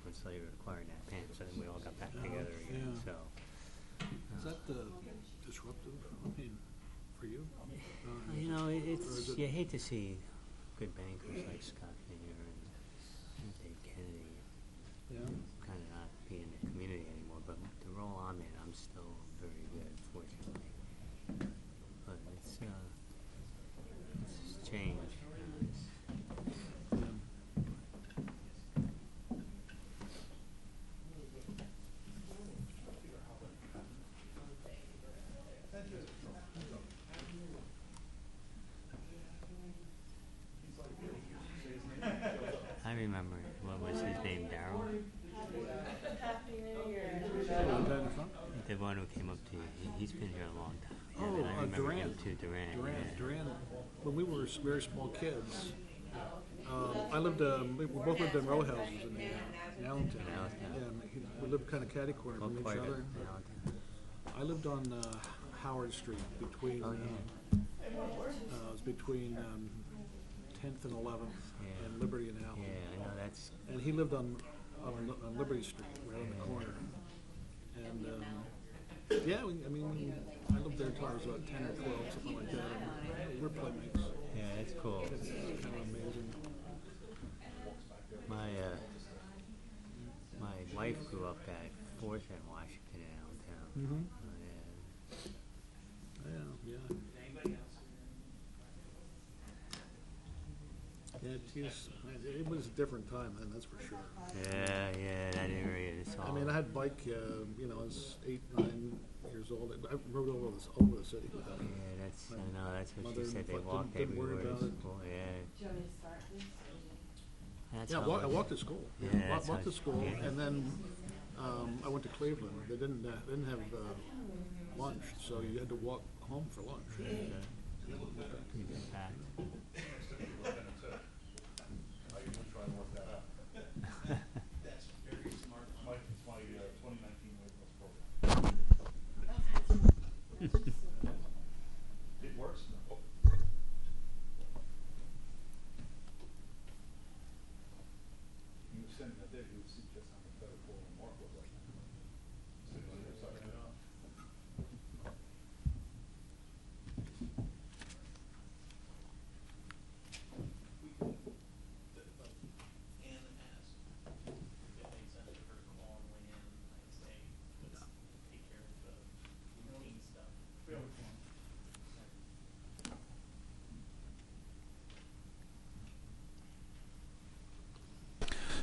when Slate acquired that pen, so then we all got back together again. Yeah. So, Is that disruptive? I mean, for you? you know, it's you hate to see good bankers like Scott Finger and Dave Kennedy Yeah. kind of not be in the community anymore. But the role I'm in, I'm still very good, fortunately. But it's change. I remember, what was his name, Darryl? The one who came up to you. He's been here a long time. Yeah, Oh, I remember Durant. him too, Durant. Durant. When we were very small kids, I lived. We both lived in row houses in Allentown. Yeah, we lived kind of catty corner from each other. I lived on Howard Street between. It was between 10th and 11th, and Liberty and Allen. Yeah, I know that's. And he lived on Liberty Street, right on the corner. And yeah, I lived there until I was about 10 or 12, something like that. And we're playmates. Yeah, that's cool. It's kind of amazing. My wife grew up at 4th and Washington in Allentown. Mm-hmm. Yeah. Yeah. Yeah, it was a different time then, that's for sure. Yeah, that area is all. I mean, I had bike, I was 8, 9 years old. I rode over the city with that. Yeah, I know, that's what she said. They Didn't walked worry everywhere about to it. school. Yeah. Do you want me to start this? Yeah, I walked to school. Yeah, that's walked how- to school, yeah. and then I went to Cleveland. They didn't have lunch, so you had to walk home for lunch. Back. That's very smart. It's my 2019 weight loss program. It works. You were sending that there, you would see just how much better Paul and Mark look like. Sitting on the other side.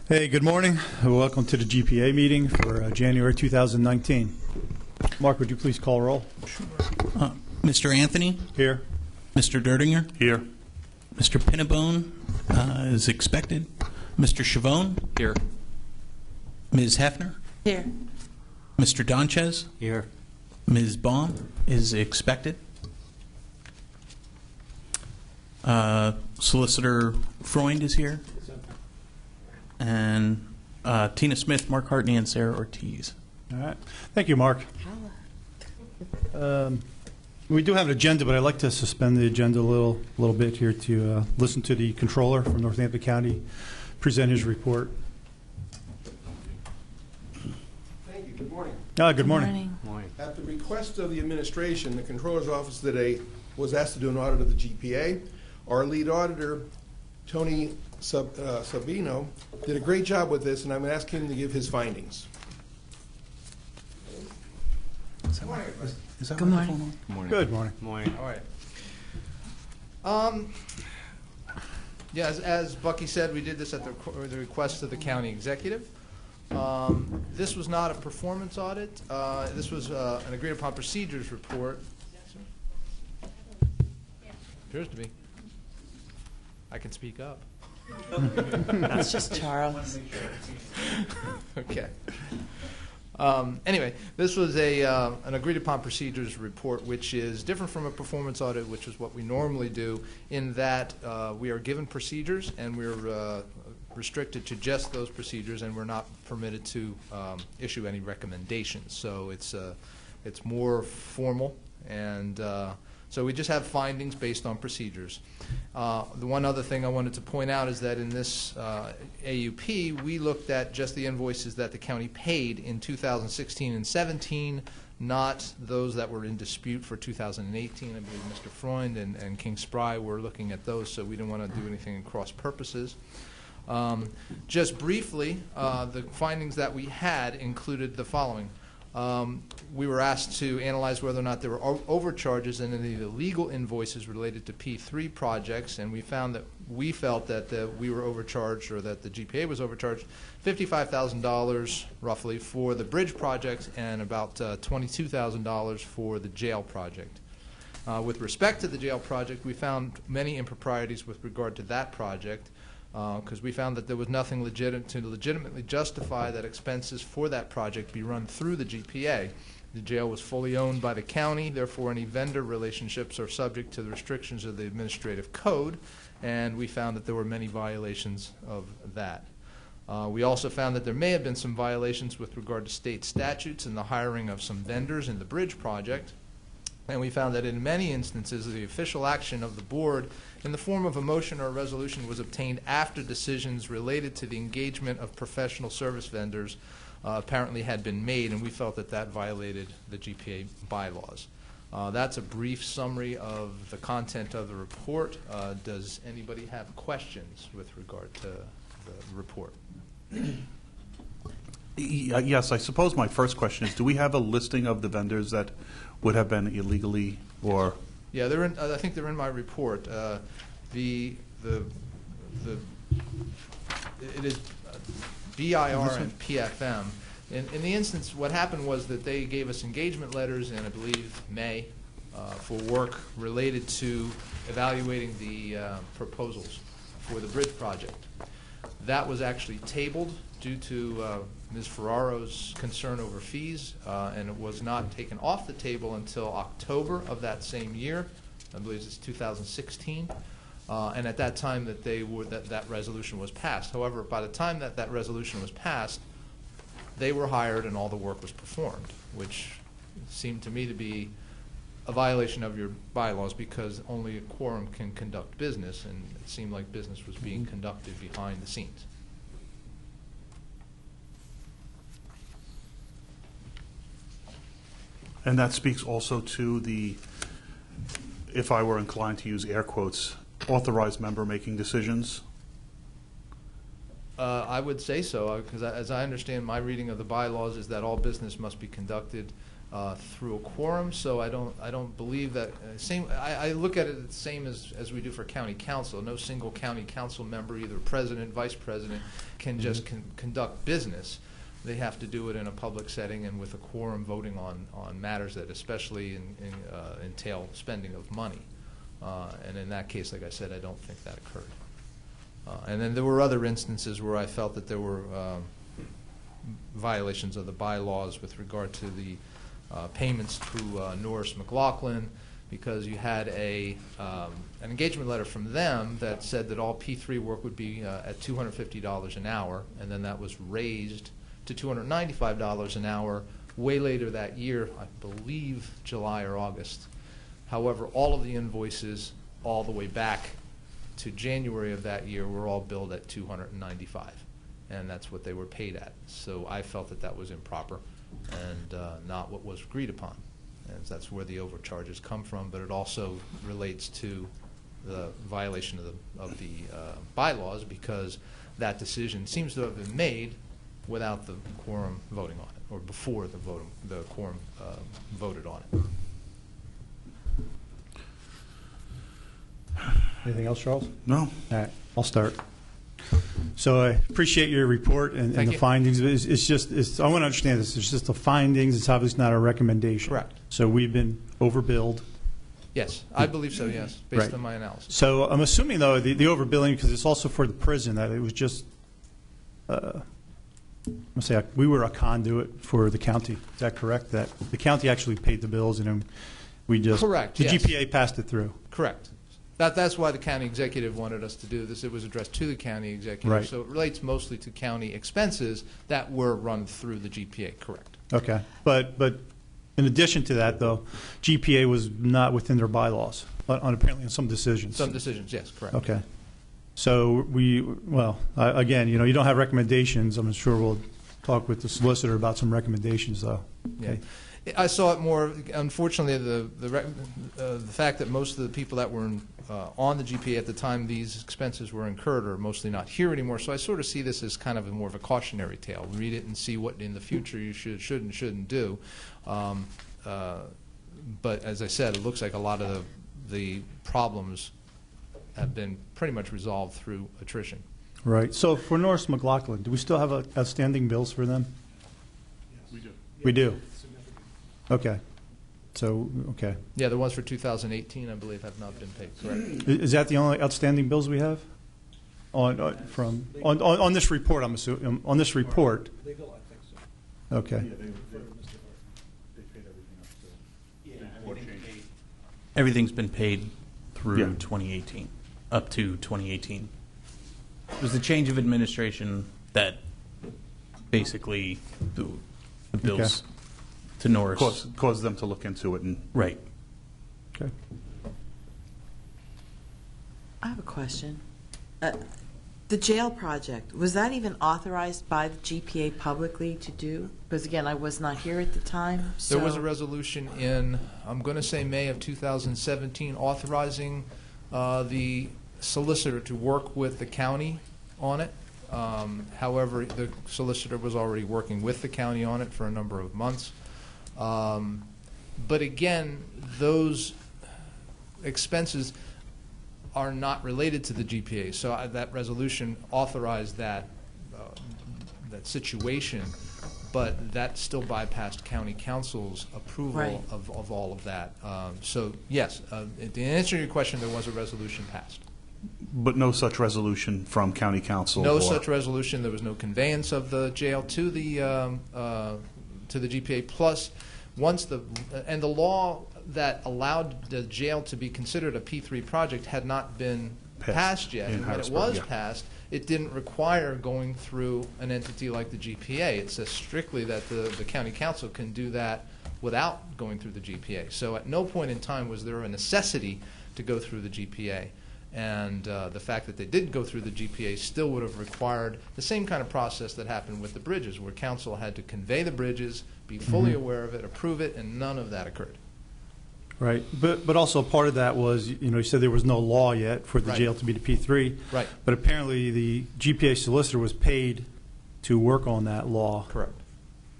Hey, good morning. Welcome to the GPA meeting for January 2019. Mark, would you please call roll? Mr. Anthony? Here. Mr. Derdinger? Here. Mr. Pinnabone is expected. Mr. Chavone? Here. Ms. Hefner? Here. Mr. Donchez? Here. Ms. Baum is expected. Solicitor Freund is here. And Tina Smith, Mark Hartney, and Sarah Ortiz. All right. Thank you, Mark. We do have an agenda, but I'd like to suspend the agenda a little bit here to listen to the controller from Northampton County present his report. Thank you. Good morning. Good morning. Morning. At the request of the administration, the Controller's Office today was asked to do an audit of the GPA. Our lead auditor, Tony Sabino, did a great job with this, and I'm asking him to give his findings. Good morning. Good morning. Good morning. Morning. All right. Yeah, as Bucky said, we did this at the request of the county executive. This was not a performance audit. This was an agreed upon procedures report. Appears to be. I can speak up. That's just Charles. Okay. Anyway, this was an agreed upon procedures report, which is different from a performance audit, which is what we normally do, in that we are given procedures and we're restricted to just those procedures, and we're not permitted to issue any recommendations. So it's more formal, and So we just have findings based on procedures. The one other thing I wanted to point out is that in this AUP, we looked at just the invoices that the county paid in 2016 and 17, not those that were in dispute for 2018. I believe Mr. Freund and King Spry were looking at those, so we didn't want to do anything in cross purposes. Just briefly, the findings that we had included the following. We were asked to analyze whether or not there were overcharges in any of the legal invoices related to P3 projects, and we found that we felt that we were overcharged, or that the GPA was overcharged, $55,000 roughly for the bridge project and about $22,000 for the jail project. With respect to the jail project, we found many improprieties with regard to that project, because we found that there was nothing to legitimately justify that expenses for that project be run through the GPA. The jail was fully owned by the county, therefore any vendor relationships are subject to the restrictions of the administrative code, and we found that there were many violations of that. We also found that there may have been some violations with regard to state statutes and the hiring of some vendors in the bridge project. And we found that in many instances, the official action of the board in the form of a motion or a resolution was obtained after decisions related to the engagement of professional service vendors apparently had been made, and we felt that that violated the GPA bylaws. That's a brief summary of the content of the report. Does anybody have questions with regard to the report? Yes, I suppose my first question is, do we have a listing of the vendors that would have been illegally or? Yeah, they're in, I think they're in my report. It is BIR and PFM. In the instance, what happened was that they gave us engagement letters in, I believe, May for work related to evaluating the proposals for the bridge project. That was actually tabled due to Ms. Ferraro's concern over fees, and it was not taken off the table until October of that same year. I believe it's 2016. And at that time that resolution was passed. However, by the time that resolution was passed, they were hired and all the work was performed, which seemed to me to be a violation of your bylaws, because only a quorum can conduct business, and it seemed like business was being conducted behind the scenes. And that speaks also to the, if I were inclined to use air quotes, authorized member making decisions? I would say so, because as I understand, my reading of the bylaws is that all business must be conducted through a quorum. So I don't believe that. I look at it the same as we do for county council. No single county council member, either president, vice president, can just conduct business. They have to do it in a public setting and with a quorum voting on matters that especially entail spending of money. And in that case, like I said, I don't think that occurred. And then there were other instances where I felt that there were violations of the bylaws with regard to the payments to Norris McLaughlin, because you had an engagement letter from them that said that all P3 work would be at $250 an hour, and then that was raised to $295 an hour way later that year, I believe July or August. However, all of the invoices all the way back to January of that year were all billed at $295, and that's what they were paid at. So I felt that that was improper and not what was agreed upon, and that's where the overcharges come from. But it also relates to the violation of the bylaws, because that decision seems to have been made without the quorum voting on it, or before the quorum voted on it. Anything else, Charles? No. All right, I'll start. So I appreciate your report and the findings. I want to understand this. It's just the findings. It's obviously not a recommendation. Correct. So we've been overbilled. Yes, I believe so, yes, based on my analysis. So I'm assuming, though, the overbilling, because it's also for the prison, that it was just, we were a conduit for the county. Is that correct? That the county actually paid the bills and then we just... Correct, The yes. GPA passed it through. Correct. That's why the county executive wanted us to do this. It was addressed to the county executive. Right. So it relates mostly to county expenses that were run through the GPA, correct. Okay. But In addition to that, though, GPA was not within their bylaws, apparently on some decisions. Some decisions, yes, correct. Okay. So again, you don't have recommendations. I'm sure we'll talk with the solicitor about some recommendations, though. Okay. Yeah. I saw it more, unfortunately, the fact that most of the people that were on the GPA at the time these expenses were incurred are mostly not here anymore. So I sort of see this as kind of more of a cautionary tale. Read it and see what in the future you should and shouldn't do. But as I said, it looks like a lot of the problems have been pretty much resolved through attrition. Right. So for Norris McLaughlin, do we still have outstanding bills for them? We do. We do. Okay. So, okay. Yeah, the ones for 2018, I believe, have not been paid, correct? Is that the only outstanding bills we have? On this report, I'm assuming. On this report. Legal, I think so. Okay. They paid everything up to. Everything's been paid through Yeah. 2018, up to 2018. It was the change of administration that basically the bills to Norris. Caused them to look into it and. Right. Okay. I have a question. The jail project, was that even authorized by the GPA publicly to do? Because again, I was not here at the time. There was so- a resolution in, I'm going to say May of 2017, authorizing the solicitor to work with the county on it. However, the solicitor was already working with the county on it for a number of months. But again, those expenses are not related to the GPA. So that resolution authorized that situation, but that still bypassed county council's approval Right. of all of that. So yes, to answer your question, there was a resolution passed. But no such resolution from county council? No or- such resolution. There was no conveyance of the jail to the GPA. Plus, once the law that allowed the jail to be considered a P3 project had not been passed yet. In And when it Harrisburg, was yeah. passed, it didn't require going through an entity like the GPA. It says strictly that the county council can do that without going through the GPA. So at no point in time was there a necessity to go through the GPA. And the fact that they did go through the GPA still would have required the same kind of process that happened with the bridges, where council had to convey the bridges, be fully aware of it, approve it, and none of that occurred. Right. But also part of that was, you said there was no law yet for the Right. jail to be the P3. Right. But apparently the GPA solicitor was paid to work on that law. Correct.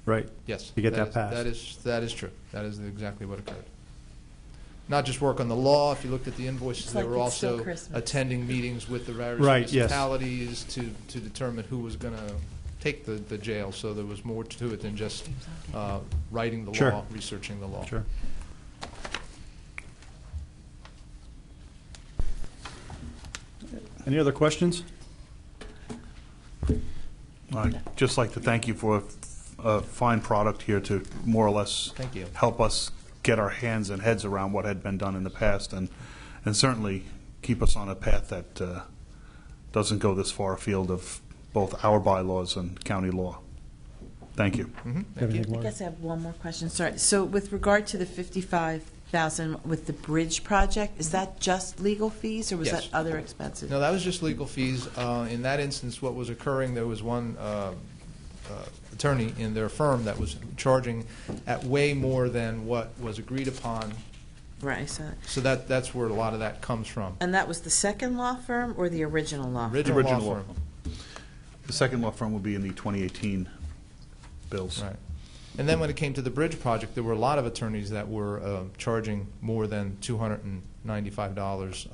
Right. Yes. To get that is- passed. That is true. That is exactly what occurred. Not just work on the law. If you looked at the invoices, It's they like were it's still also Christmas. attending meetings with the various Right, yes. municipalities to determine who was going to take the jail. So there was more to it than just writing the Sure. law, researching the law. Sure. Any other questions? I'd just like to thank you for a fine product here to more or less Thank you. help us get our hands and heads around what had been done in the past, and certainly keep us on a path that doesn't go this far afield of both our bylaws and county law. Thank you. Thank you. I guess I have one more question. Sorry. So with regard to the 55,000 with the bridge project, is that just legal fees or was Yes. that other expenses? No, that was just legal fees. In that instance, what was occurring, there was one attorney in their firm that was charging at way more than what was agreed upon. Right. I saw it. So that's where a lot of that comes from. And that was the second law firm or the original law firm? Original Original law law firm. The second law firm will be in the 2018 bills. Right. And then when it came to the bridge project, there were a lot of attorneys that were charging more than $295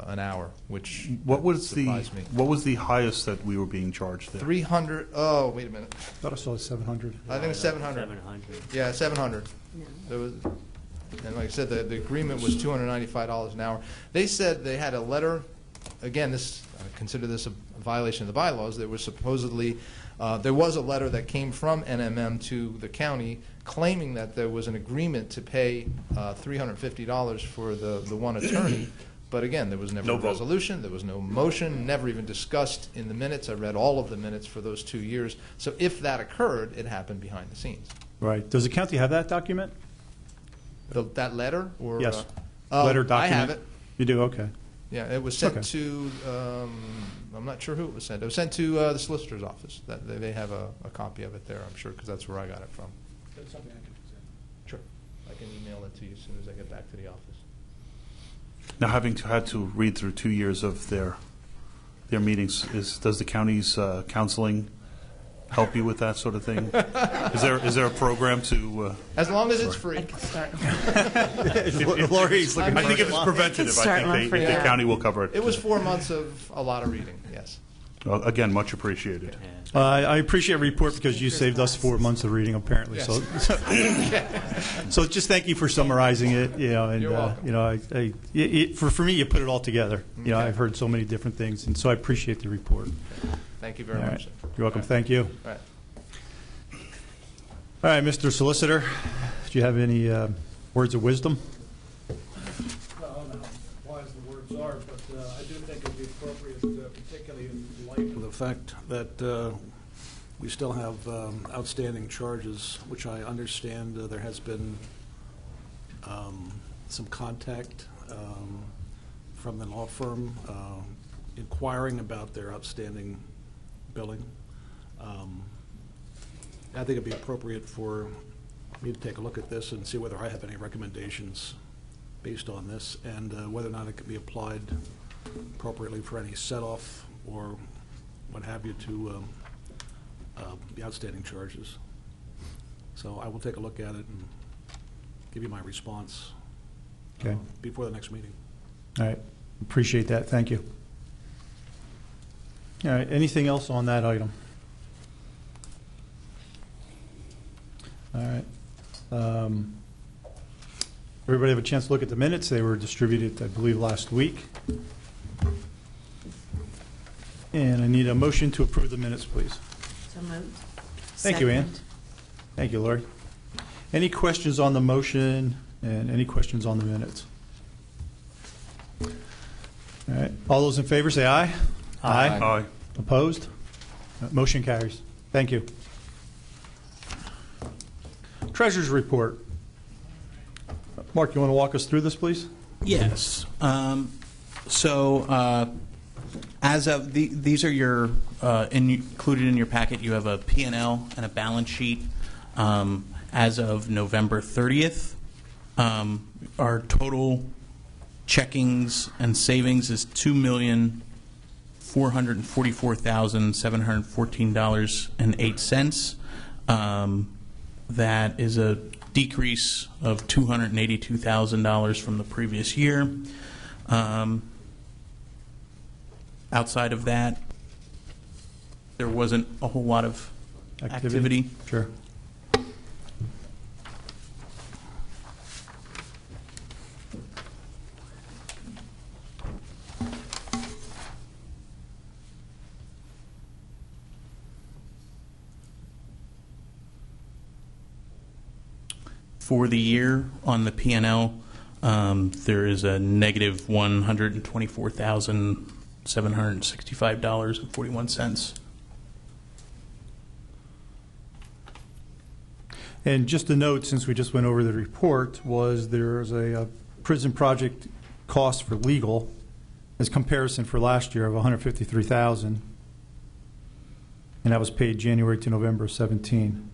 an hour, which What was surprised me. the highest that we were being charged there? 300. Oh, wait a minute. I thought I saw 700. I think it's 700. 700. Yeah, 700. There was, and like I said, the agreement was $295 an hour. They said they had a letter. Again, I consider this a violation of the bylaws. There was supposedly there was a letter that came from NMM to the county claiming that there was an agreement to pay $350 for the one attorney. But again, there was never No a vote. resolution. There was no motion. Never even discussed in the minutes. I read all of the minutes for those 2 years. So if that occurred, it happened behind the scenes. Right. Does the county have that document? That letter? Or, Yes. oh, Letter I document? have it. You do? Okay. Yeah, it was sent Okay. to, I'm not sure who it was sent. It was sent to the solicitor's office. They have a copy of it there, I'm sure, because that's where I got it from. That's something I can present. Sure. I can email it to you as soon as I get back to the office. Now, having had to read through 2 years of their meetings, does the county's counseling help you with that sort of thing? Is there a program to? As long as it's free. I could start. Lori's looking I think if it's preventative, Start one I think for the you. county will cover it. It was 4 months of a lot of reading, yes. Well, again, much appreciated. I appreciate your report because you saved us 4 months of reading, apparently. So, so just thank you for summarizing it. You know, and You're welcome. you know, for me, you put it all together. You know, Okay. I've heard so many different things, and so I appreciate the report. Thank you very All right. much. sir. You're welcome. All right. Thank you. All right. All right, Mr. Solicitor, do you have any words of wisdom? Well, I don't know how wise the words are, but I do think it'd be appropriate, particularly in light of the fact that we still have outstanding charges, which I understand there has been some contact from the law firm inquiring about their outstanding billing. I think it'd be appropriate for me to take a look at this and see whether I have any recommendations based on this, and whether or not it can be applied appropriately for any set-off or what have you to the outstanding charges. So I will take a look at it and give you my response Okay. before the next meeting. All right. Appreciate that. Thank you. All right. Anything else on that item? All right. Everybody have a chance to look at the minutes? They were distributed, I believe, last week. And I need a motion to approve the minutes, please. So moved. Thank you, Ann. Second. Thank you, Lori. Any questions on the motion and any questions on the minutes? All right. All those in favor say aye. Aye. Opposed? Motion carries. Thank you. Treasurer's report. Mark, you want to walk us through this, please? Yes. As of these are your included in your packet. You have a P&L and a balance sheet. As of November 30th, our total checkings and savings is $2,444,714.08. That is a decrease of $282,000 from the previous year. Outside of that, there wasn't a whole lot of activity. Sure. For the year on the P&L, there is a negative $124,765.41. And just a note, since we just went over the report, was there's a prison project cost for legal as comparison for last year of $153,000, and that was paid January to November 17.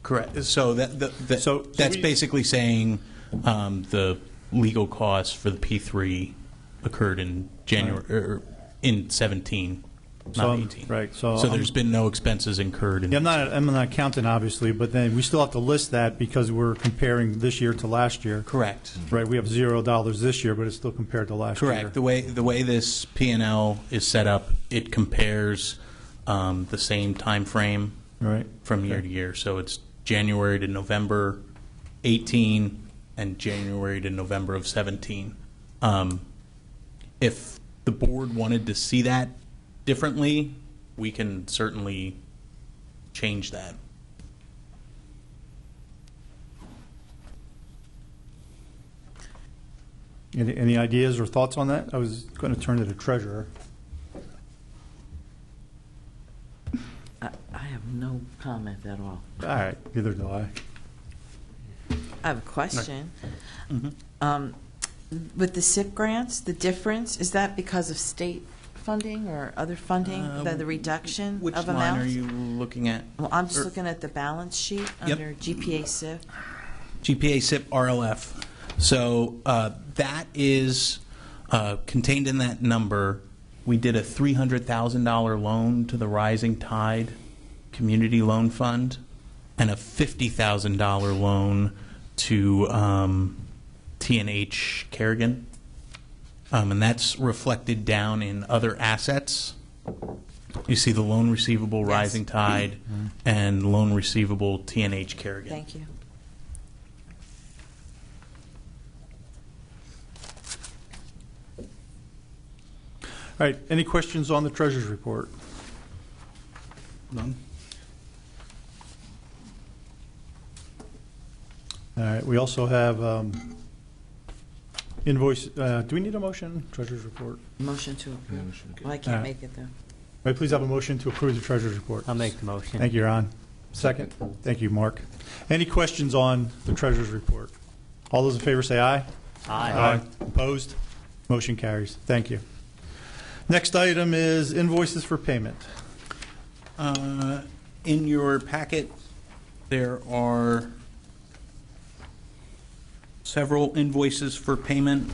Correct. So that's we- basically saying the legal costs for the P3 occurred in January or in 17, not 18. Right. So there's been no expenses incurred. Yeah, I'm not an accountant, obviously, but then we still have to list that because we're comparing this year to last year. Correct. Right. We have $0 this year, but it's still compared to last year. Correct. The way this P&L is set up, it compares the same time frame Right. from year to year. So it's January to November 18 and January to November of 17. If the board wanted to see that differently, we can certainly change that. Any ideas or thoughts on that? I was going to turn to the treasurer. I have no comment at all. All right. Neither do I. I have a question. Mhm. With the SIP grants, the difference, is that because of state funding or other funding, the reduction Which of line amounts? are you looking at? Well, I'm just Or- looking at the balance sheet Yep. under GPA SIP. GPA SIP RLF. So that is contained in that number. We did a $300,000 loan to the Rising Tide Community Loan Fund and a $50,000 loan to T&H Kerrigan. And that's reflected down in other assets. You see the loan receivable Rising Tide and loan receivable T&H Kerrigan. Thank you. All right, any questions on the treasurer's report? None? All right, we also have invoice, do we need a motion, treasurer's report? Motion to approve. Well, I can't Alright. make it, though. May I please have a motion to approve the treasurer's report? I'll make the motion. Thank you, Ron. Second. Thank you, Mark. Any questions on the treasurer's report? All those in favor say aye. Aye. Opposed? Motion carries. Thank you. Next item is invoices for payment. In your packet, there are several invoices for payment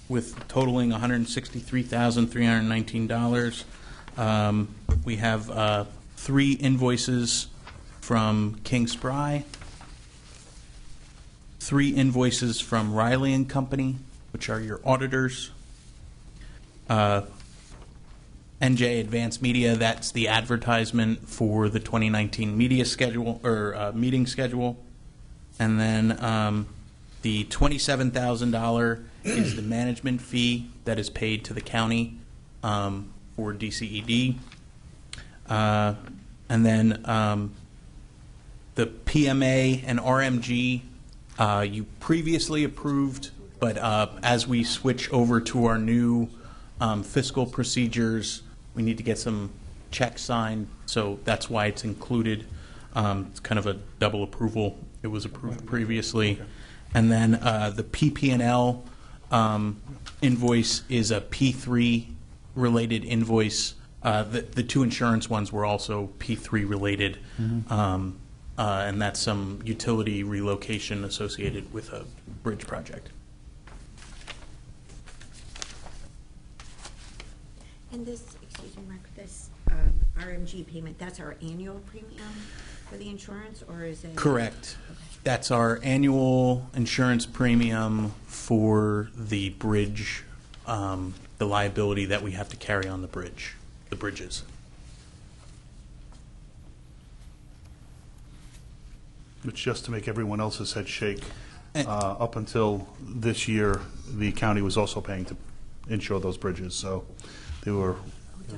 with totaling $163,319. We have 3 invoices from King Spry, 3 invoices from Riley and Company, which are your auditors. NJ Advanced Media, that's the advertisement for the 2019 media schedule or meeting schedule. And then the $27,000 is the management fee that is paid to the county for DCED. And then the PMA and RMG you previously approved, but as we switch over to our new fiscal procedures, we need to get some checks signed, so that's why it's included. It's kind of a double approval. It was approved previously. And then the PP&L invoice is a P3 related invoice. The 2 insurance ones were also P3 related. And that's some utility relocation associated with a bridge project. And this, excuse me, Mark, this RMG payment, that's our annual premium for the insurance, or is it? Correct. Okay. That's our annual insurance premium for the bridge, the liability that we have to carry on the bridge, the bridges. It's just to make everyone else's head shake. Up until this year, the county was also paying to insure those bridges, so they were,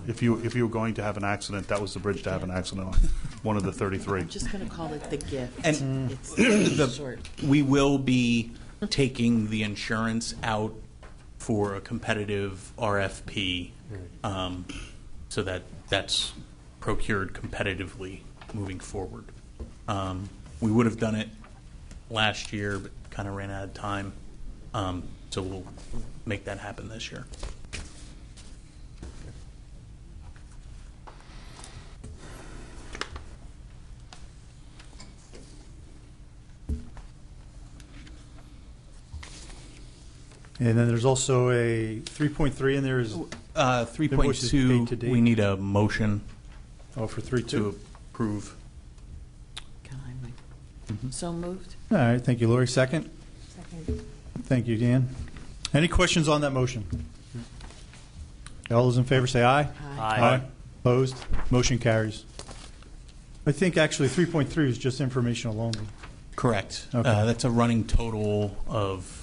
if you were going to have an accident, that was the bridge to have an accident on, one of the 33. I'm just going to call it the gift. And It's short. we will be taking the insurance out for a competitive RFP, so that that's procured competitively moving forward. We would have done it last year, but kind of ran out of time, so we'll make that happen this year. And then there's also a 3.3 in there is, Invoices paid to 3.2, date. we need a motion oh, for 3.2. to approve. Can I make- So moved? All right, thank you, Lori. Second? Second. Thank you, Dan. Any questions on that motion? All those in favor say aye. Aye. Opposed? Motion carries. I think actually 3.3 is just informational only. Correct. Okay. That's a running total of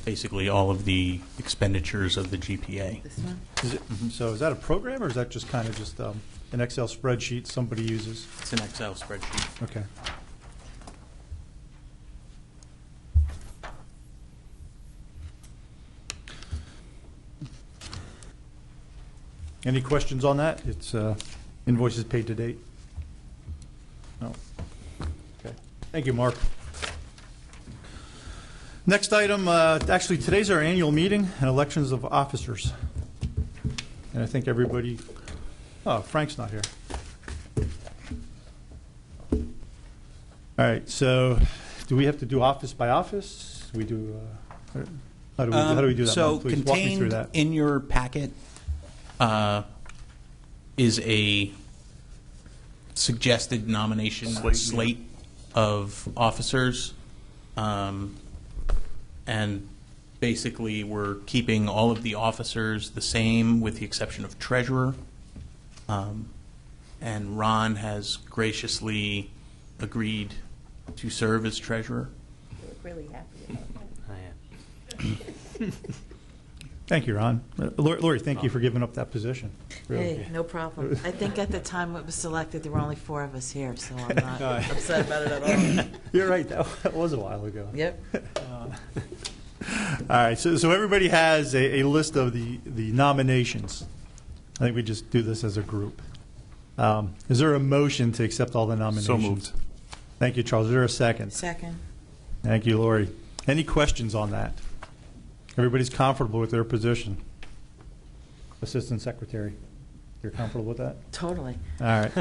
basically all of the expenditures of the GPA. This one? Is it, so is that a program or is that just kind of just an Excel spreadsheet somebody uses? It's an Excel spreadsheet. Okay. Any questions on that? It's invoices paid to date. No. Okay. Thank you, Mark. Next item, actually, today's our annual meeting and elections of officers. And I think everybody, oh, Frank's not here. All right, so do we have to do office by office? We do, how do we do that? So Mike? Please walk me through contained that. in your packet is a suggested nomination slate of officers. And basically, we're keeping all of the officers the same with the exception of treasurer. And Ron has graciously agreed to serve as treasurer. We're really happy about that. I am. Thank you, Ron. Lori, thank you for giving up that position. Really. Hey, no problem. I think at the time it was selected, there were only 4 of us here, so I'm not upset about it at all. You're right, that was a while ago. Yep. All right, so everybody has a list of the nominations. I think we just do this as a group. Is there a motion to accept all the nominations? So moved. Thank you, Charles. Is there a second? Second. Thank you, Lori. Any questions on that? Everybody's comfortable with their position? Assistant Secretary, you're comfortable with that? Totally. All right.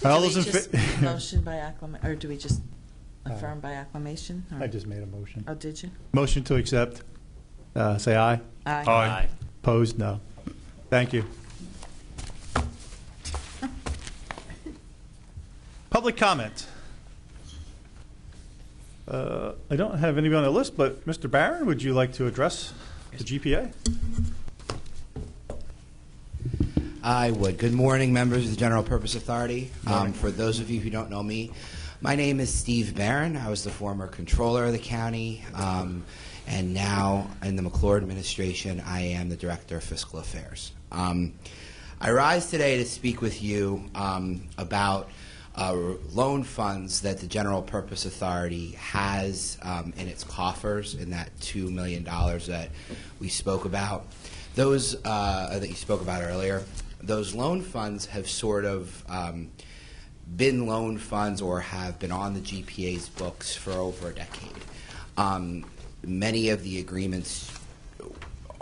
All Do those we in just motion by acclamation, or do we just affirm by acclamation? or- I just made a motion. Oh, did you? Motion to accept. Say aye. Aye. Aye. Opposed? No. Thank you. Public comment. I don't have anybody on the list, but Mr. Barron, would you like to address the GPA? I would. Good morning, members of the General Purpose Authority. For those of you who don't know me, my name is Steve Barron. I was the former controller of the county, and now in the McClure administration, I am the Director of Fiscal Affairs. I rise today to speak with you about loan funds that the General Purpose Authority has in its coffers, in that $2 million that we spoke about. Those that you spoke about earlier, those loan funds have sort of been loan funds or have been on the GPA's books for over a decade. Many of the agreements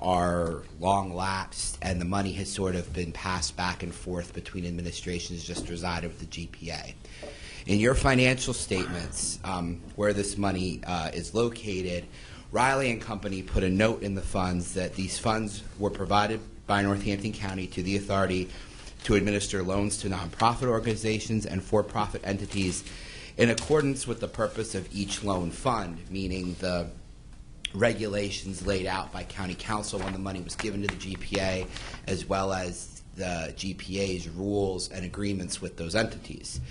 are long lapsed, and the money has sort of been passed back and forth between administrations just resided with the GPA. In your financial statements, where this money is located, Riley and Company put a note in the funds that these funds were provided by Northampton County to the authority to administer loans to nonprofit organizations and for-profit entities in accordance with the purpose of each loan fund, meaning the regulations laid out by County Council when the money was given to the GPA, as well as the GPA's rules and agreements with those entities.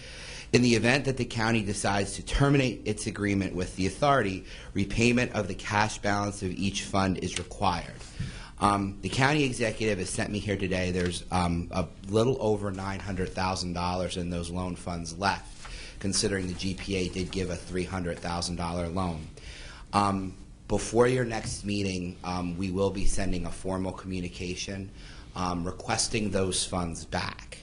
In the event that the county decides to terminate its agreement with the authority, repayment of the cash balance of each fund is required. The county executive has sent me here today. There's a little over $900,000 in those loan funds left, considering the GPA did give a $300,000 loan. Before your next meeting, we will be sending a formal communication requesting those funds back.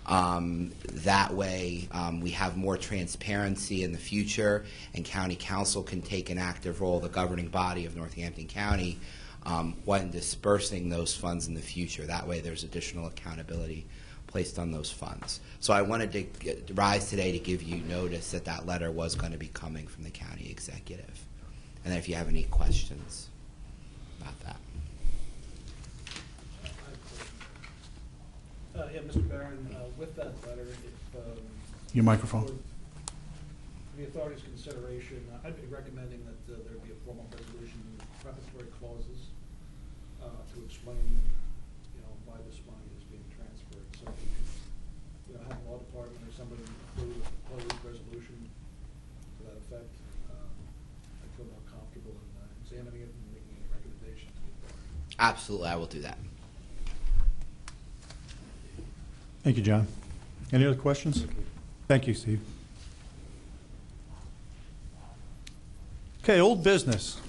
That way, we have more transparency in the future, and County Council can take an active role, the governing body of Northampton County, when dispersing those funds in the future. That way, there's additional accountability placed on those funds. So I wanted to rise today to give you notice that that letter was going to be coming from the county executive. And then if you have any questions about that. Yeah, Mr. Barron, with that letter, if Your microphone. for the authority's consideration, I'd be recommending that there be a formal resolution, preparatory clauses to explain, why this money is being transferred. So if you can, have the law department or somebody include a proposed resolution to that effect, I feel more comfortable in examining it and making a recommendation to the authority. Absolutely, I will do that. Thank you, John. Any other questions? Thank you, Steve. Okay, old business.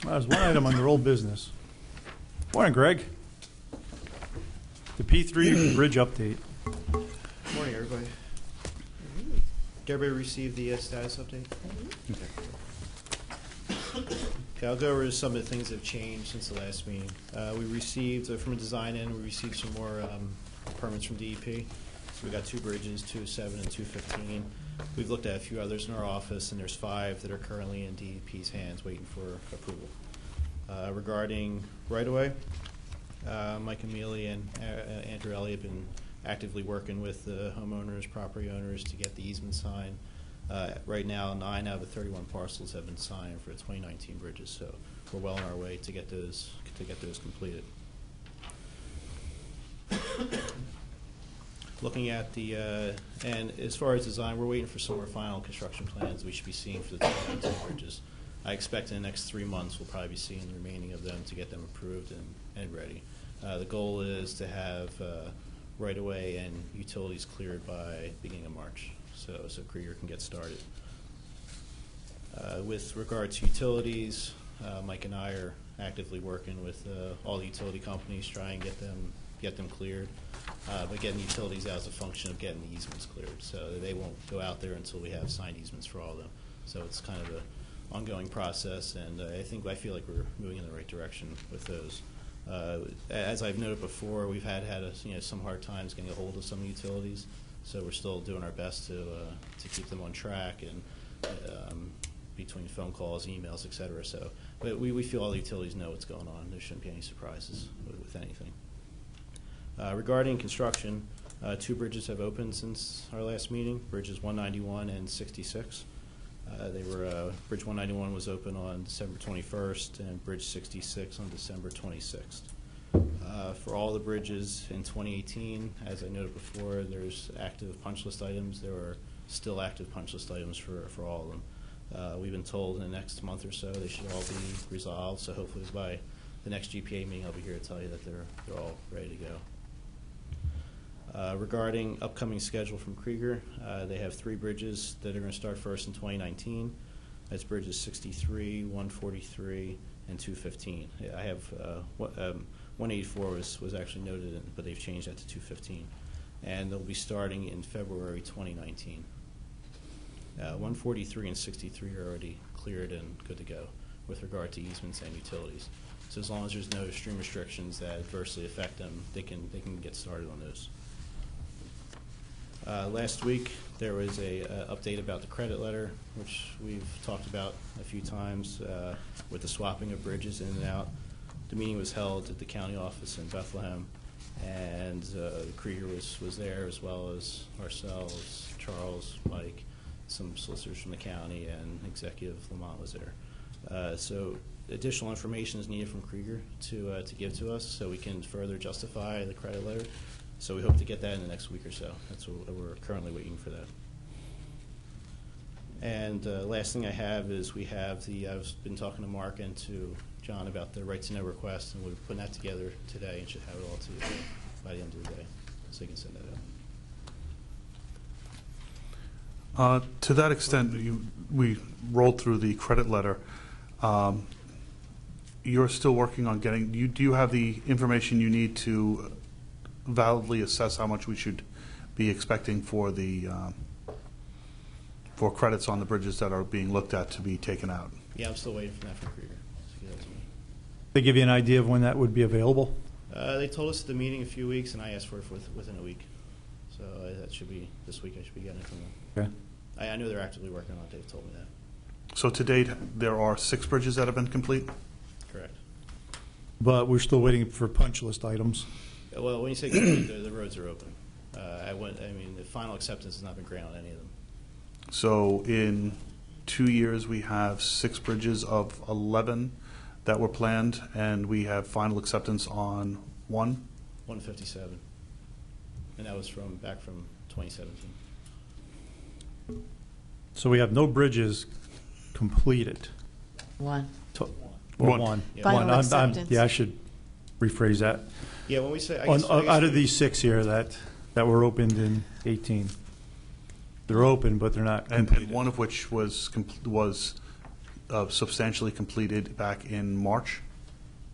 There's one item under old business. Morning, Greg. The P3 bridge update. Morning, everybody. Did everybody receive the status update? Okay, I'll go over some of the things that have changed since the last meeting. We received, from a design end, we received some more permits from DEP. So we got 2 bridges, 207 and 215. We've looked at a few others in our office, and there's 5 that are currently in DEP's hands waiting for approval. Regarding right-of-way, Mike Amelia and Andrew Elliott have been actively working with the homeowners, property owners to get the easement signed. Right now, 9 out of the 31 parcels have been signed for the 2019 bridges, so we're well on our way to get those completed. Looking at the and as far as design, we're waiting for some more final construction plans we should be seeing for the 2019 bridges. I expect in the next 3 months we'll probably be seeing the remaining of them to get them approved and ready. The goal is to have right-of-way and utilities cleared by beginning of March, so Krieger can get started. With regard to utilities, Mike and I are actively working with all the utility companies, trying to get them cleared. But getting utilities out is a function of getting the easements cleared, so they won't go out there until we have signed easements for all of them. So it's kind of an ongoing process, and I feel like we're moving in the right direction with those. As I've noted before, we've had some hard times getting a hold of some utilities, so we're still doing our best to keep them on track and between phone calls, emails, etc. So, but we feel all the utilities know what's going on. There shouldn't be any surprises with anything. Regarding construction, 2 bridges have opened since our last meeting, bridges 191 and 66. Bridge 191 was open on December 21st and Bridge 66 on December 26th. For all the bridges in 2018, as I noted before, there's active punch list items. There are still active punch list items for all of them. We've been told in the next month or so they should all be resolved, so hopefully by the next GPA meeting I'll be here to tell you that they're all ready to go. Regarding upcoming schedule from Krieger, they have 3 bridges that are going to start first in 2019. That's bridges 63, 143, and 215. I have 184 was actually noted, but they've changed that to 215. And they'll be starting in February 2019. 143 and 63 are already cleared and good to go with regard to easements and utilities. So as long as there's no stream restrictions that adversely affect them, they can get started on those. Last week there was a update about the credit letter, which we've talked about a few times with the swapping of bridges in and out. The meeting was held at the county office in Bethlehem, and Krieger was there, as well as ourselves, Charles, Mike, some solicitors from the county, and Executive Lamont was there. So additional information is needed from Krieger to give to us so we can further justify the credit letter. So we hope to get that in the next week or so. That's what we're currently waiting for that. And last thing I have is I've been talking to Mark and to John about the right to know request, and we're putting that together today and should have it all to you by the end of the day, so you can send that out. To that extent, we rolled through the credit letter. You're still working on getting. Do you have the information you need to validly assess how much we should be expecting for the for credits on the bridges that are being looked at to be taken out? Yeah, I'm still waiting for that from Krieger. They give you an idea of when that would be available? They told us at the meeting a few weeks, and I asked for it within a week. So that should be this week. I should be getting it from them. Okay. I know they're actively working on it. They've told me that. So to date, there are 6 bridges that have been complete? Correct. But we're still waiting for punch list items. Well, when you say complete, the roads are open. The final acceptance has not been granted on any of them. So in 2 years, we have 6 bridges of 11 that were planned, and we have final acceptance on 157. And that was back from 2017. So we have no bridges completed. 1. One. Yeah. Final acceptance. Yeah, I should rephrase that. Yeah, when we say Out of these 6 here that were opened in 18, they're open, but they're not completed. and one of which was substantially completed back in March.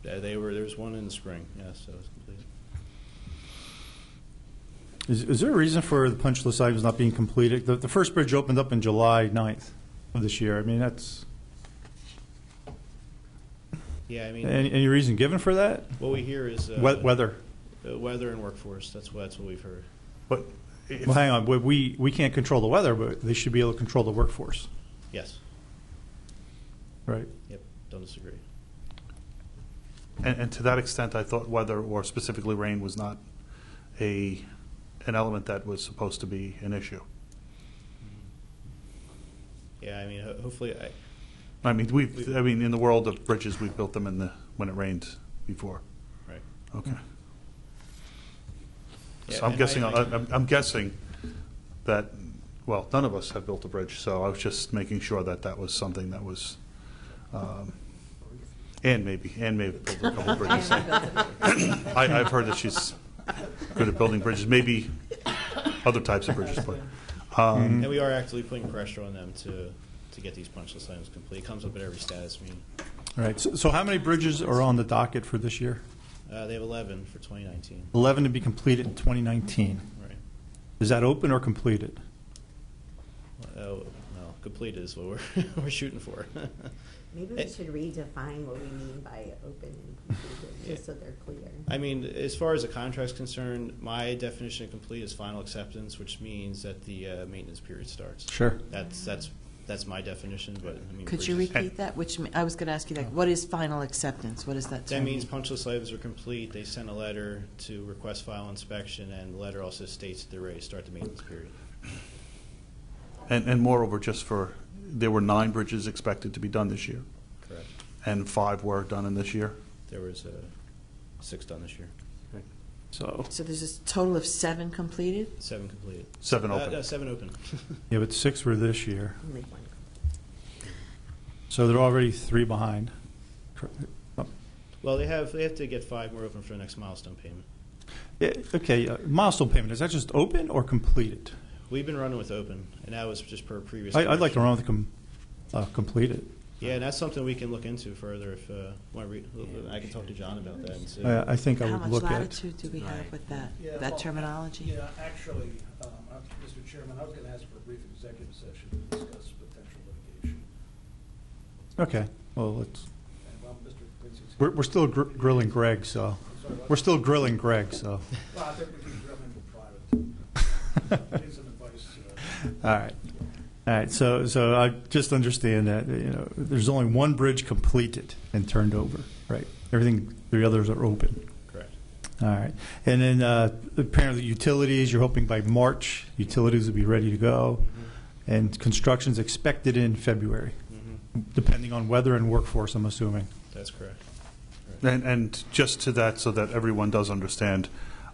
There was one in the spring. Yes, so it was completed. Is there a reason for the punch list items not being completed? The first bridge opened up in July 9th of this year. I mean, that's, Yeah, I mean, any reason given for that? what we hear is Weather. weather and workforce. That's what we've heard. But if, Well, hang on, we can't control the weather, but they should be able to control the workforce, Yes. right? Yep. Don't disagree. and to that extent, I thought weather, or specifically rain, was not an element that was supposed to be an issue. Yeah, I mean, hopefully, I mean, in the world of bridges, we've built them when it rained before. right. Okay. Yeah, So I'm and guessing, I- I'm guessing that, well, none of us have built a bridge, so I was just making sure that was something that was, Ann may have built a couple of bridges. I've heard that she's good at building bridges, maybe other types of bridges, but. And we are actively putting pressure on them to get these punch list items complete. It comes up at every status meeting. All right, so how many bridges are on the docket for this year? They have 11 for 2019. 11 to be completed in 2019. Right. Is that open or completed? Oh, well, complete is what we're shooting for. Maybe we should redefine what we mean by open and completed, just so they're clear. I mean, as far as the contract's concerned, my definition of complete is final acceptance, which means that the maintenance period starts. Sure. That's my definition, but I mean. Could you bridges- repeat that? I was going to ask you that. What is final acceptance? What does that That term means mean? punch list items are complete. They send a letter to request final inspection, and the letter also states that they're ready to start the maintenance period. And moreover, there were 9 bridges expected to be done this year, Correct. and 5 were done in this year. There was 6 done this year. So, So there's a total of 7 completed? 7 completed. 7 open. No, 7 open. yeah, but 6 were this year. Only one. So they're already 3 behind. Well, they have to get 5 more open for the next milestone payment. Yeah, okay, milestone payment, is that just open or completed? We've been running with open, and that was just per previous. I'd like to direction. run with completed. Yeah, and that's something we can look into further if want to read. I can talk to John about that and see. I think I How would much look at. latitude do we have with that, that terminology? Yeah, actually, Mr. Chairman, I was going to ask for a brief executive session to discuss potential litigation. Okay, well, let's, And while Mr. Quincy's we're still grilling Greg, so, we're still grilling Greg, so. Well, I think we can drill him in private. Need some advice. All right, so I just understand that, there's only one bridge completed and turned over, right? Everything, the others are open. Correct. All right. And then apparently utilities, you're hoping by March, utilities will be ready to go. Mm-hmm. And construction's expected in February, Mm-hmm. depending on weather and workforce, I'm assuming. That's correct. And just to that, so that everyone does understand,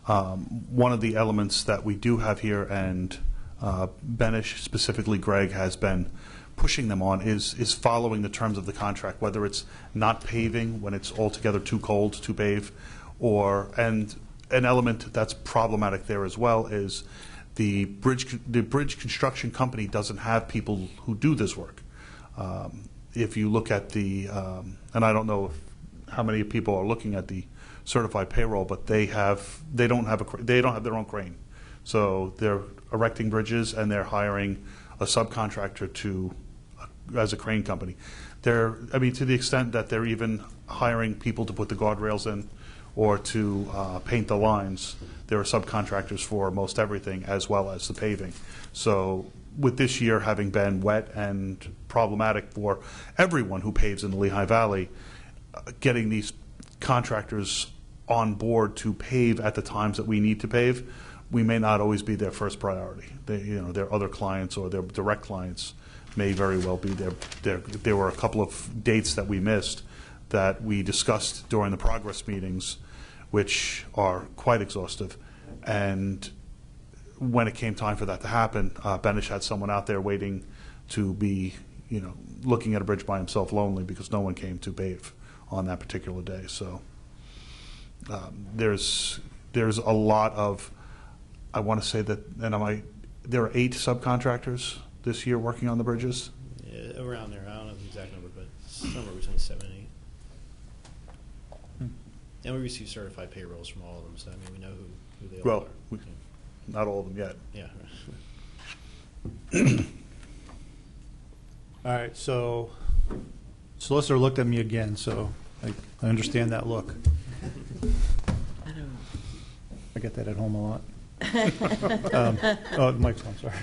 one of the elements that we do have here, and Benish, specifically Greg, has been pushing them on, is following the terms of the contract, whether it's not paving when it's altogether too cold to pave, and an element that's problematic there as well is the bridge construction company doesn't have people who do this work. If you look at and I don't know how many people are looking at the certified payroll, but they don't have their own crane, so they're erecting bridges and they're hiring a subcontractor as a crane company. To the extent that they're even hiring people to put the guardrails in or to paint the lines. There are subcontractors for most everything as well as the paving. So with this year having been wet and problematic for everyone who paves in the Lehigh Valley, getting these contractors on board to pave at the times that we need to pave, we may not always be their first priority. Their other clients or their direct clients may very well be there were a couple of dates that we missed that we discussed during the progress meetings, which are quite exhaustive. And when it came time for that to happen, Benish had someone out there waiting to be, looking at a bridge by himself lonely because no one came to pave on that particular day. So there's a lot of, I want to say that, and there are 8 subcontractors this year working on the bridges. Yeah, around there. I don't know the exact number, but somewhere between 7 and 8. And we receive certified payrolls from all of them, so we know who they all Well, are. not all of them yet. Yeah. All right, so solicitor looked at me again, so I understand that look. I don't. I get that at home a lot. Oh, Mike's on, sorry.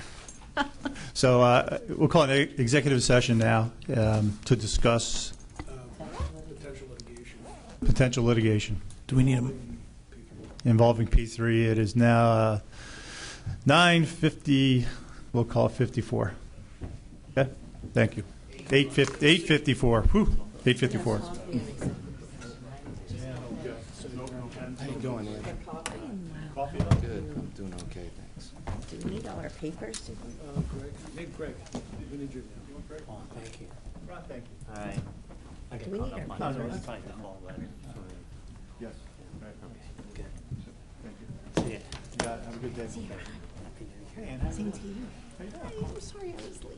So we'll call an executive session now to discuss Potential litigation. potential litigation Do we need a, involving P3. It is now 9:50, we'll call it 54. Okay, thank you. 8:54, whew, 8:54. How you doing, Ann? Good, I'm doing okay, thanks. Do we need all our papers? Greg, we need you now. Oh, thank you. Thank you. All right. I Do can we call need up our on papers? it. Find the whole letter. Yes. Okay, good. Thank you. See ya. Have a good day. See you. Same to you. Hey, I'm sorry I was late.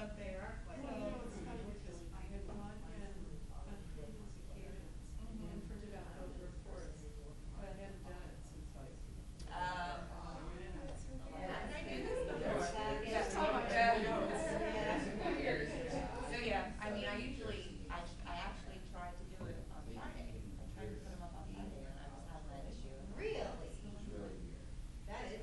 but they are quite. Well, you know, it's funny because I had gone in on previous occasions and printed out those reports, but I haven't done it since I. I do this before. Yeah. Oh my God. So yeah, I mean, I actually try to do it on Friday. I tried to put them up on Friday, and I was having that issue. Really? That is.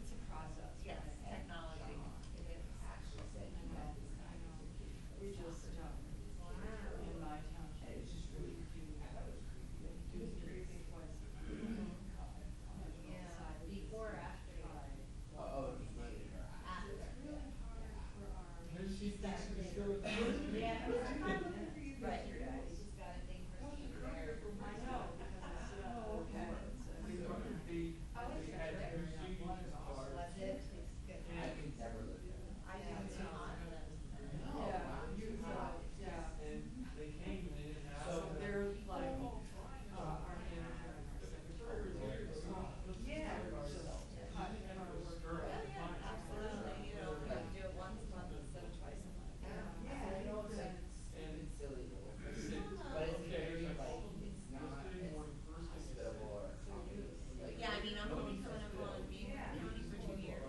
It's a process. Yes, technology. It is. We just, in my township, we do three twice. Yeah. Before or after? Right. She's got a thing for Steve there. I know, because it's, okay. That's it. Good. I didn't see on Yeah. So they're like, our manager and our secretary. Yeah. Just cut our work. Well, yeah, absolutely. You know, we have to do it once a month instead of twice a month. Yeah, I know that it's. Yeah, I mean, I'm only coming up on being in the county for 2 years,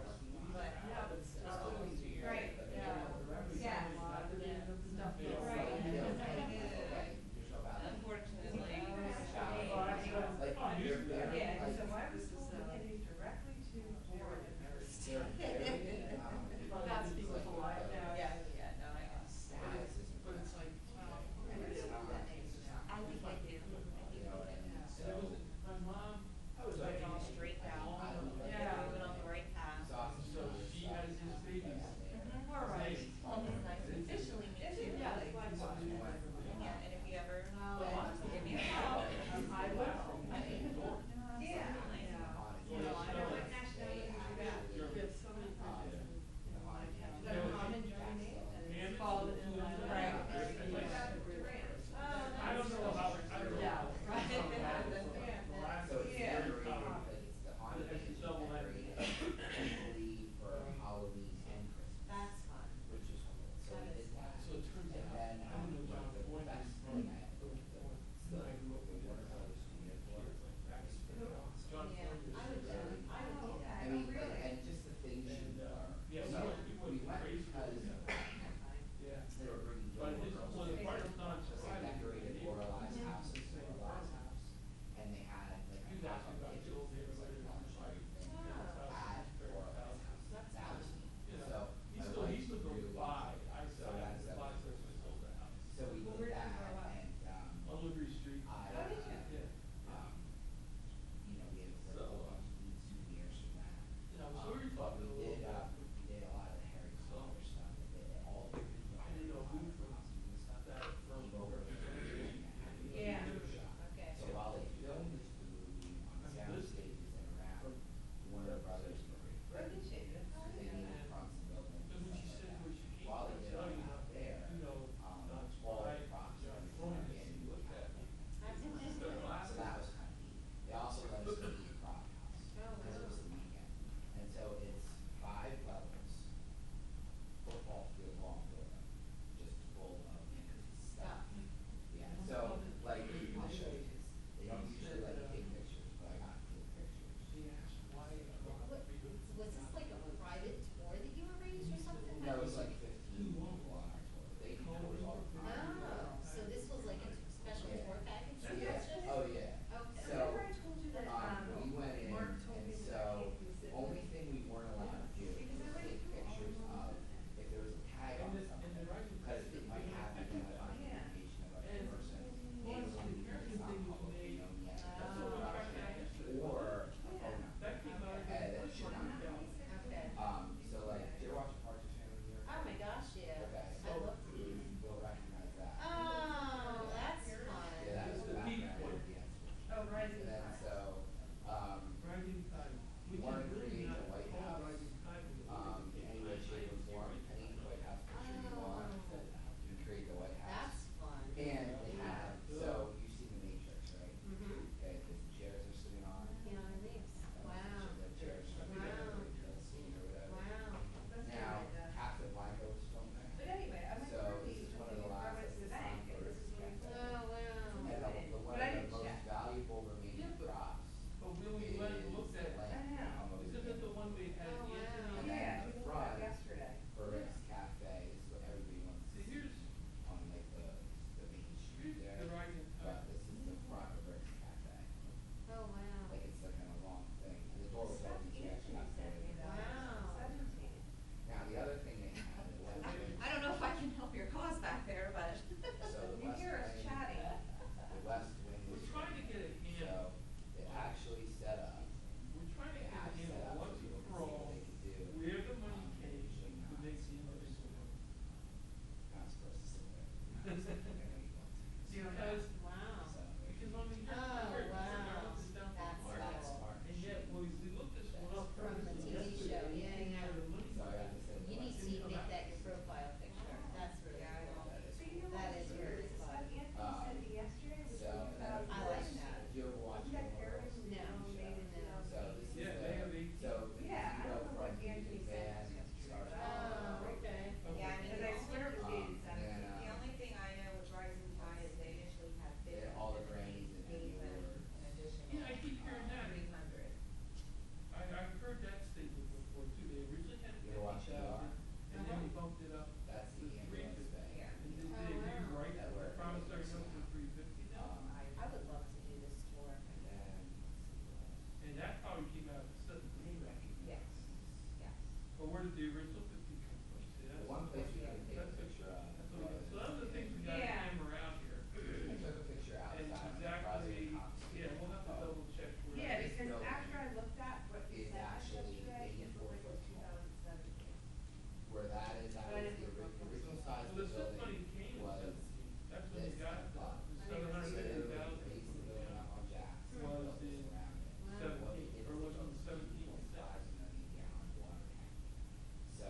but this school was 2 years. Right, yeah. Yeah. Stuff. Right. Unfortunately. Yeah, so I was looking directly to board at first. That's being polite now. Yeah, yeah, no, I know. But it's like, wow. I think I do. I think I do. My mom. Like all straight down. Yeah. Moving on the right path. So she has his babies. All right. Well, it's nice to officially meet you. Yeah, likewise. Yeah, and if you ever, I will. did the original 15 come from? See, that's, One place we can take a that's picture of. so those are the things we got to hammer out here. I took a picture outside. And on the exactly, president conference. yeah, we'll have to double check. where Yeah, that is. because after I looked at what you Is said actually yesterday, it 84 looked like foot tall. 2017. Where that is, that But I was didn't the look up. original size Well, of the the SIP money building came in was 17. That's when this we got and up. the So the 750,000. base of the building up on Jackson Was built this in around it. What they 17, did or is was they it took 17 a 5 million gallon water tank. So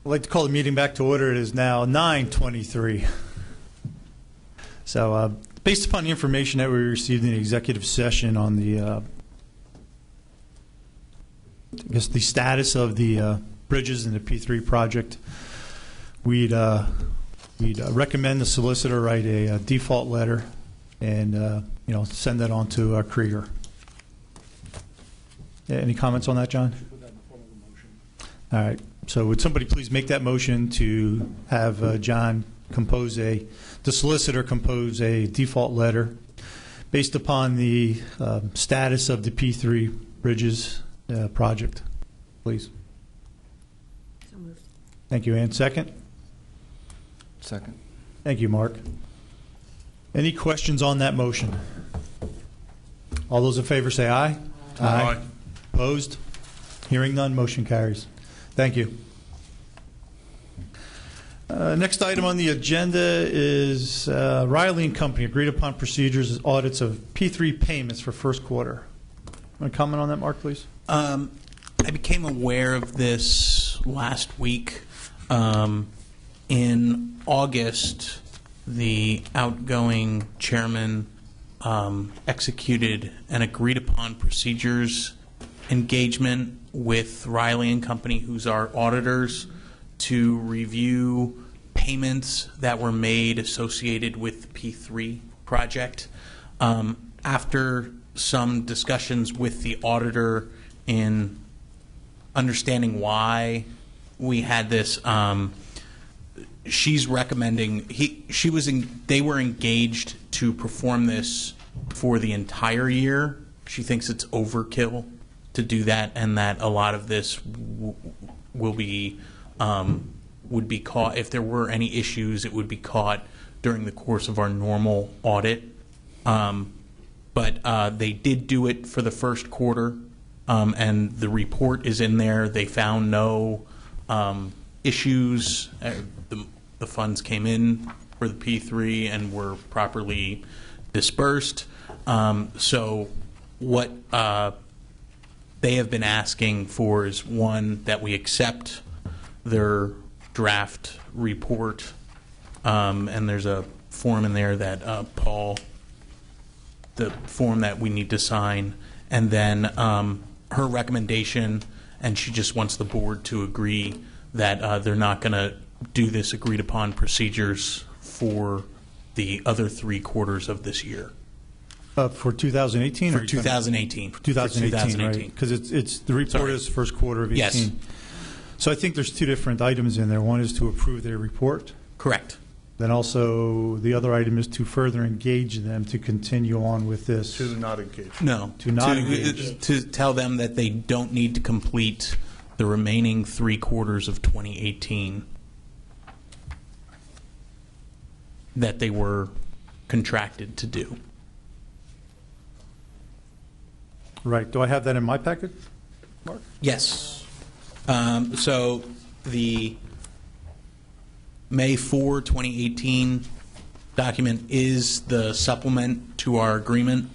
I'd like to call the meeting back to order. It is now 9:23. So based upon the information that we received in the executive session on the, the status of the bridges in the P3 project, we'd recommend the solicitor write a default letter and send that on to Krieger. Any comments on that, John? All right. So would somebody please make that motion to have John the solicitor compose a default letter based upon the status of the P3 bridges project, please? So moved. Thank you, Ann. Second? Second. Thank you, Mark. Any questions on that motion? All those in favor say aye. Aye. Opposed? Hearing none, motion carries. Thank you. Next item on the agenda is Riley and Company agreed upon procedures audits of P3 payments for first quarter. Want to comment on that, Mark, please? I became aware of this last week. In August, the outgoing chairman executed an agreed upon procedures engagement with Riley and Company, who's our auditors, to review payments that were made associated with the P3 project. After some discussions with the auditor in understanding why we had this, she's recommending they were engaged to perform this for the entire year. She thinks it's overkill to do that, and that a lot of this would be caught, if there were any issues, it would be caught during the course of our normal audit. But they did do it for the first quarter, and the report is in there. They found no issues. The funds came in for the P3 and were properly dispersed. So what they have been asking for is, one, that we accept their draft report, and there's a form in there that Paul, the form that we need to sign, and then her recommendation, and she just wants the board to agree that they're not going to do this agreed upon procedures for the other 3 quarters of this year. For 2018? For 2018. For 2018, right? Because it's the report is first quarter of 18. Yes. So I think there's 2 different items in there. One is to approve their report. Correct. Then also the other item is to further engage them to continue on with this. To not engage. No. To not engage. To tell them that they don't need to complete the remaining 3 quarters of 2018 that they were contracted to do. Right. Do I have that in my packet, Mark? Yes. So the May 4, 2018 document is the supplement to our agreement.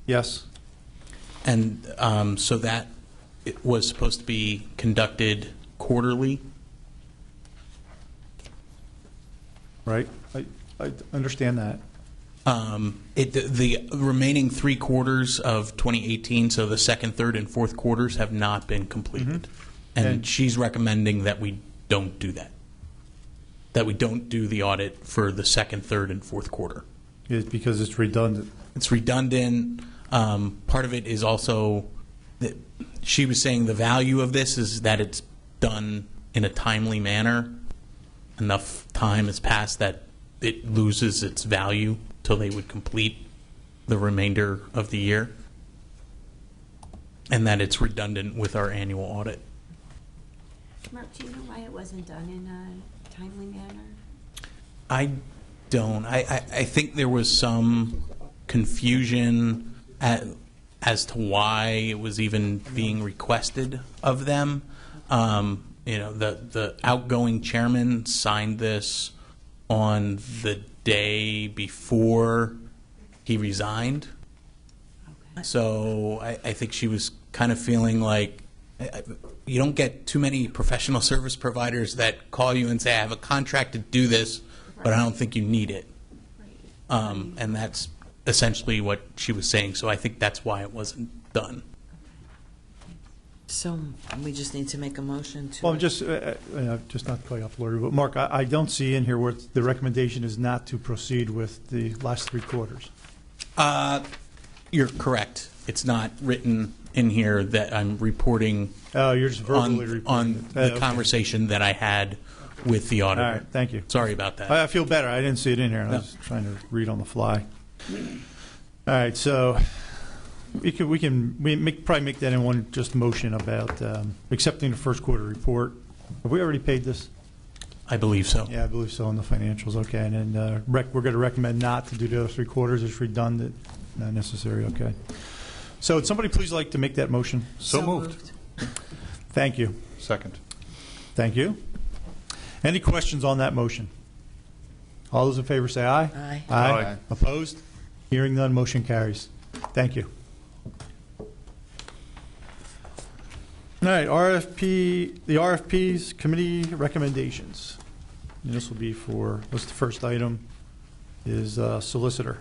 Yes. And so that it was supposed to be conducted quarterly. Right. I understand that. The remaining 3 quarters of 2018, so the second, third, and fourth quarters, have not been completed. And she's recommending that we don't do that. That we don't do the audit for the second, third, and fourth quarter. It's because it's redundant. It's redundant. Part of it is also that she was saying the value of this is that it's done in a timely manner. Enough time has passed that it loses its value till they would complete the remainder of the year, and that it's redundant with our annual audit. Mark, do you know why it wasn't done in a timely manner? I don't. I think there was some confusion as to why it was even being requested of them. The outgoing chairman signed this on the day before he resigned. Okay. So I think she was kind of feeling like you don't get too many professional service providers that call you and say, I have a contract to do this, but I don't think you need it. And that's essentially what she was saying. So I think that's why it wasn't done. So we just need to make a motion to. Well, just not to call you off, Lori, but Mark, I don't see in here where the recommendation is not to proceed with the last 3 quarters. You're correct. It's not written in here that I'm reporting. Oh, you're just verbally reporting on the conversation that I had with the auditor. All right, thank you. Sorry about that. I feel better. I didn't see it in here. I was trying to read on the fly. All right, so we can probably make that in one just motion about accepting the first quarter report. Have we already paid this? I believe so. Yeah, I believe so in the financials. Okay, and then we're going to recommend not to do the other 3 quarters. It's redundant, not necessary. Okay. So would somebody please like to make that motion? So moved. Thank you. Second. Thank you. Any questions on that motion? All those in favor say aye. Aye. Aye. Opposed? Hearing none, motion carries. Thank you. All right, the RFPs, committee recommendations. And this will be for, what's the first item? Is solicitor.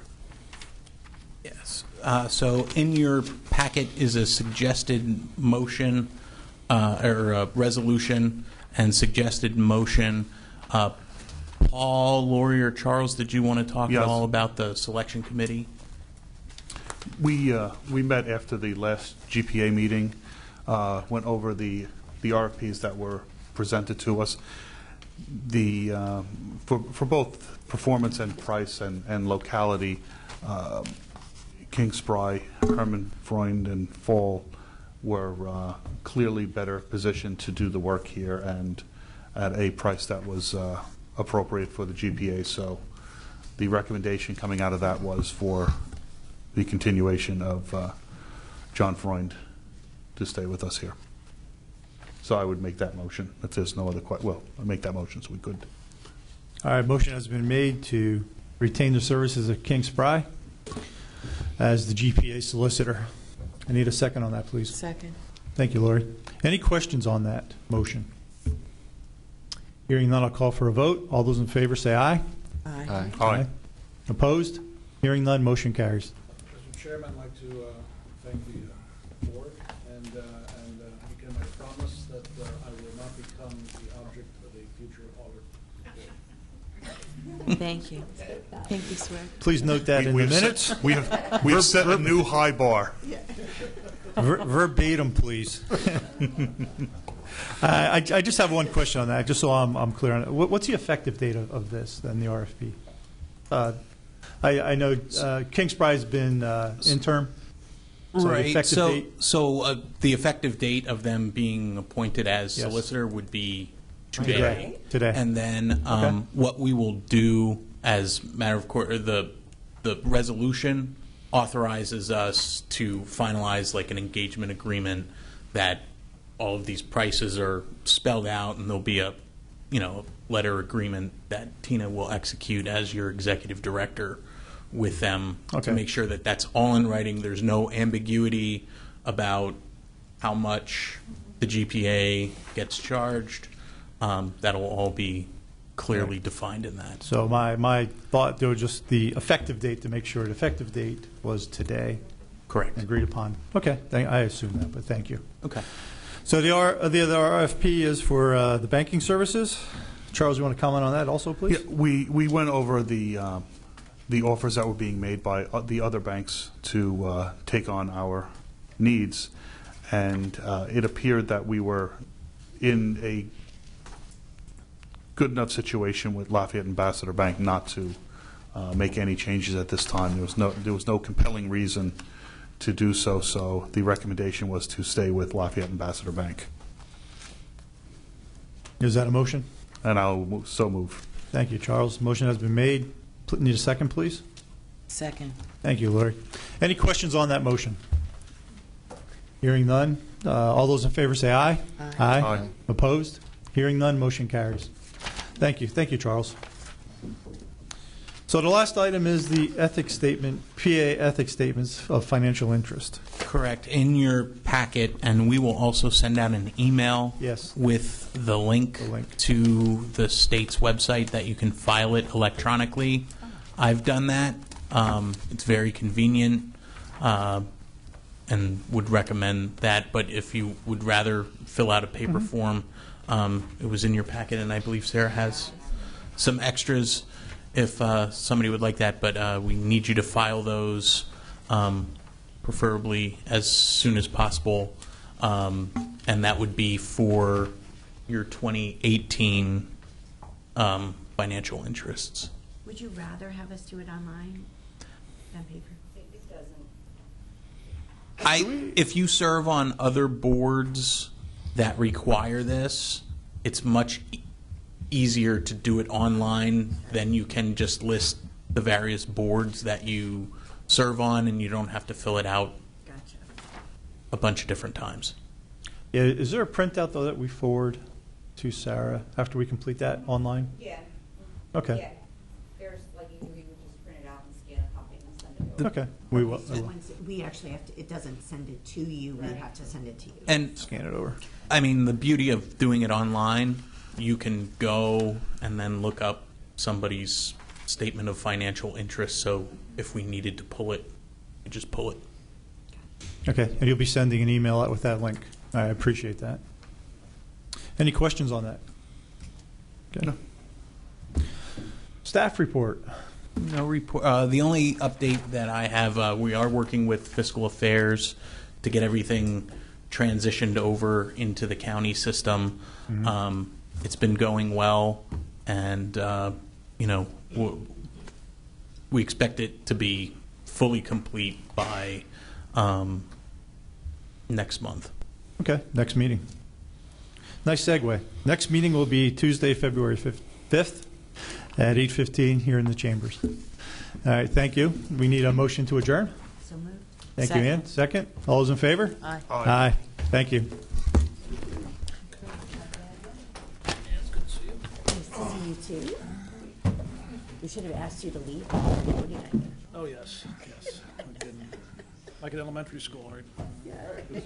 Yes. So in your packet is a suggested motion or a resolution and suggested motion. Paul, Lori, or Charles, did you want to talk at all about the selection committee? We met after the last GPA meeting, went over the RFPs that were presented to us. For both performance and price and locality, King Spry, Herman Freund, and Fall were clearly better positioned to do the work here and at a price that was appropriate for the GPA. So the recommendation coming out of that was for the continuation of John Freund to stay with us here. So I would make that motion. If there's no other well, I'll make that motion so we could. All right, motion has been made to retain the services of King Spry as the GPA solicitor. I need a second on that, please. Second. Thank you, Lori. Any questions on that motion? Hearing none, I'll call for a vote. All those in favor say aye. Aye. Aye. Opposed? Hearing none, motion carries. Mr. Chairman, I'd like to thank the board and again, I promise that I will not become the object of a future audit. Thank you. Thank you, swear. Please note that in the minutes. We have set a new high bar. Verbatim, please. I just have one question on that, just so I'm clear on it. What's the effective date of this, then, the RFP? I know King Spry's been interim. So right. The effective date? So the effective date of them being appointed as solicitor would be today. And then what we will do as matter of course, the resolution authorizes us to finalize like an engagement agreement that all of these prices are spelled out, and there'll be a, letter agreement that Tina will execute as your executive director with them Okay. to make sure that that's all in writing. There's no ambiguity about how much the GPA gets charged. That'll all be clearly defined in that. So my thought, there was just the effective date to make sure the effective date was today. Correct. Agreed upon. Okay, I assume that, but thank you. Okay. So the RFP is for the banking services. Charles, you want to comment on that also, please? Yeah, we went over the offers that were being made by the other banks to take on our needs, and it appeared that we were in a good enough situation with Lafayette Ambassador Bank not to make any changes at this time. There was no compelling reason to do so. So the recommendation was to stay with Lafayette Ambassador Bank. Is that a motion? And I'll move. Thank you, Charles. Motion has been made. Need a second, please? Second. Thank you, Lori. Any questions on that motion? Hearing none. All those in favor say aye. Aye. Aye. Opposed? Hearing none. Motion carries. Thank you. Thank you, Charles. So the last item is the ethics statement, PA ethics statements of financial interest. Correct. In your packet, and we will also send out an email Yes. with the link to the state's website that you can file it electronically. I've done that. It's very convenient, and would recommend that. But if you would rather fill out a paper form, it was in your packet, and I believe Sarah has some extras if somebody would like that. But we need you to file those, preferably as soon as possible, and that would be for your 2018 financial interests. Would you rather have us do it online than paper? It doesn't. If you serve on other boards that require this, it's much easier to do it online than you can just list the various boards that you serve on, and you don't have to fill it out Gotcha. a bunch of different times. Yeah, is there a printout, though, that we forward to Sarah after we complete that online? Yeah. Okay. Yeah. There's, like, you would just print it out and scan a copy and send it over. Okay. We will. So once we actually have to, it doesn't send it to you, we have to send it to you. And Scan it over. I mean, the beauty of doing it online, you can go and then look up somebody's statement of financial interest. So if we needed to pull it, you just pull it. Okay, and you'll be sending an email out with that link. I appreciate that. Any questions on that? Okay. No. Staff report. No report. The only update that I have, we are working with Fiscal Affairs to get everything transitioned over into the county system. It's been going well, and we expect it to be fully complete by next month. Okay, next meeting. Nice segue. Next meeting will be Tuesday, February 5th at 8:15 here in the chambers. All right, thank you. We need a motion to adjourn. So moved. Thank you, Ann. Second. All those in favor? Aye. Aye. Thank you. Nice to see you too. We should have asked you to leave. What did I do? Oh, yes, yes. Like in elementary school, right? Yeah.